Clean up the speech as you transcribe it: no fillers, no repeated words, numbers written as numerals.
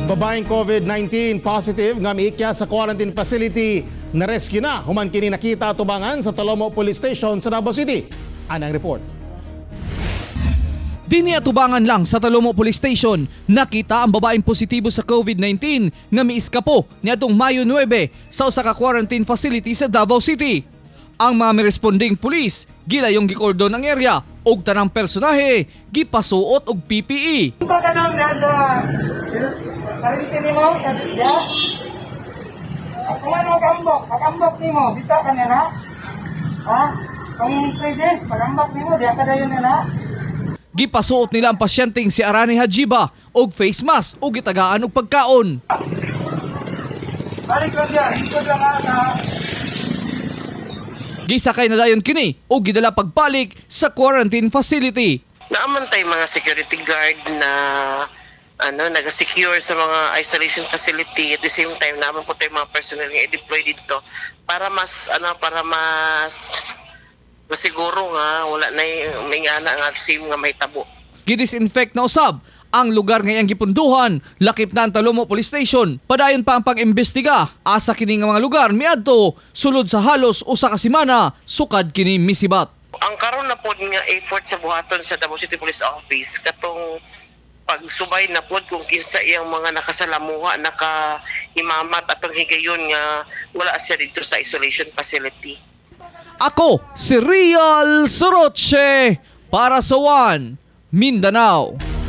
Babaeng COVID-19 positive nga miikya sa quarantine facility na rescue na human kini nakita tubangan sa Talomo Police Station sa Davao City. Anang report. Dini atubangan lang sa Talomo Police Station, nakita ang babaeng positibo sa COVID-19 nga miiskapo niadtong Mayo 9 sa usa ka quarantine facility sa Davao City. Ang mga responding pulis gilayong gikordon ang area og tanang personahe gipasuot og PPE. Sarili nimo, ya. Ako ano kagambok nimo, bitaw ka na. Ha? Kung 3 days, pagambok nimo, diya ka dayon na. Gipasuot nila ang pasyenteng si Arani Hajiba og face mask o gitagaan og pagkaon. Balik ko diya, ito diya ka. Gisakay na dayon kini o gidala pagbalik sa quarantine facility. Naaman tayo mga security guard na naga-secure sa mga isolation facility. At the same time, naman po tayo mga personnel nga i-deploy dito para mas masiguro nga wala na may ana nga same nga may tabo. Gidisinfect na usab ang lugar nga iyang gipunduhan, lakip na ang Talomo Police Station. Padayon pa ang pag-imbestiga. Asa kini nga mga lugar miadto sulod sa halos usa ka semana sukad kini misibat. Ang karon na pod nga effort sa buhaton sa Davao City Police Office katong pagsubay na pod kung kinsa iyang mga nakasalamuha, nakahimamat atong higayon nga wala siya dito sa isolation facility. Ako si Real Soroche para sa One Mindanao.